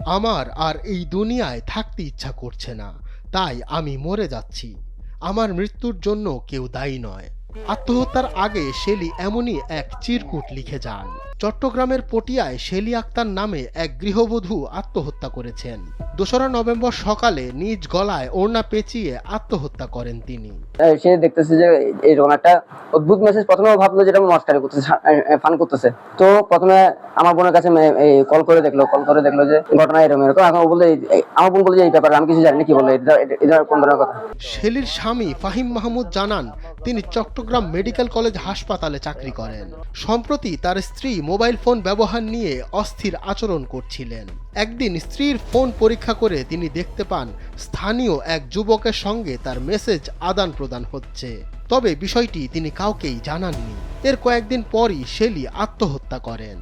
আমার আর এই দুনিয়ায় থাকতে ইচ্ছা করছে না, তাই আমি মরে যাচ্ছি। আমার মৃত্যুর জন্য কেউ দায়ী নয়। আত্মহত্যার আগে শেলি এমনই এক চিরকুট লিখে যান। চট্টগ্রামের পটিয়ায় শেলি আক্তার নামে এক গৃহবধূ আত্মহত্যা করেছেন। ২রা নভেম্বর সকালে নিজ গলায় ওড়না পেঁচিয়ে আত্মহত্যা করেন তিনি। সে দেখতেছে যে এরকম একটা অদ্ভুত মেসেজ। প্রথমে ভাবলো যেটা মস্কারি করতেছে, ফান করতেছে। তো প্রথমে আমার বোনের কাছে কল করে দেখলো যে ঘটনা এরকম এরকম। এখন বললো, আমার বোন বললো যে এই ব্যাপারে আমি কিছু জানি না, কি বললো এটা কোন ধরনের কথা। শেলির স্বামী ফাহিম মাহমুদ জানান, তিনি চট্টগ্রাম মেডিকেল কলেজ হাসপাতালে চাকরি করেন। সম্প্রতি তার স্ত্রী মোবাইল ফোন ব্যবহার নিয়ে অস্থির আচরণ করছিলেন। একদিন স্ত্রীর ফোন পরীক্ষা করে তিনি দেখতে পান স্থানীয় এক যুবকের সঙ্গে তার মেসেজ আদান প্রদান হচ্ছে। তবে বিষয়টি তিনি কাউকেই জানাননি। এর কয়েকদিন পরই শেলি আত্মহত্যা করেন।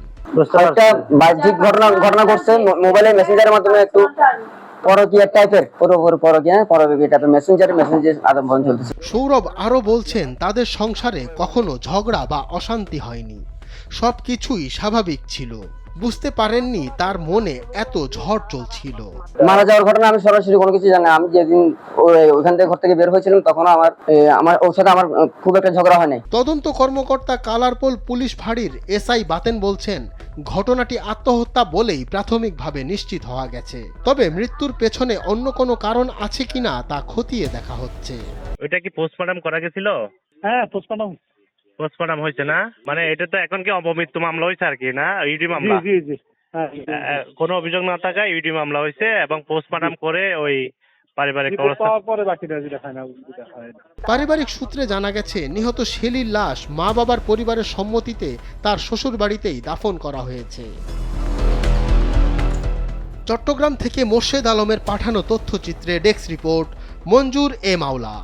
একটা বাহ্যিক ঘটনা ঘটছে মোবাইলে মেসেঞ্জারের মাধ্যমে, একটু পরকীয়া টাইপের পরকীয়া টাইপের মেসেঞ্জার আদান প্রদান চলতেছে। সৌরভ আরও বলছেন, তাদের সংসারে কখনো ঝগড়া বা অশান্তি হয়নি, সবকিছুই স্বাভাবিক ছিল। বুঝতে পারেননি তার মনে এত ঝড় চলছিল। মারা যাওয়ার ঘটনা আমি সরাসরি কোনো কিছু জানি না। আমি যেদিন ওইখান থেকে ঘর থেকে বের হয়েছিলাম তখন আমার ওর সাথে আমার খুব একটা ঝগড়া হয় নাই। তদন্ত কর্মকর্তা কালারপোল পুলিশ ফাঁড়ির এসআই বাতেন বলছেন, ঘটনাটি আত্মহত্যা বলেই প্রাথমিকভাবে নিশ্চিত হওয়া গেছে। তবে মৃত্যুর পেছনে অন্য কোনো কারণ আছে কিনা তা খতিয়ে দেখা হচ্ছে। ওইটা কি পোস্টমর্টম করা গেছিল? হ্যাঁ, পোস্টমর্টম হয়েছে না? মানে এটা তো এখন কি অপমৃত্যু মামলা হয়েছে আর কি, না ইডি মামলা? জি জি। হ্যাঁ, কোনো অভিযোগ না থাকায় ইডি মামলা হয়েছে এবং পোস্টমর্টম করে ওই পারিবারিক পারিবারিক সূত্রে জানা গেছে, নিহত শেলির লাশ মা বাবার পরিবারের সম্মতিতে তার শ্বশুর বাড়িতেই দাফন করা হয়েছে। চট্টগ্রাম থেকে মোর্শেদ আলমের পাঠানো তথ্যচিত্রে ডেস্ক রিপোর্ট, মঞ্জুর এ মাওলা।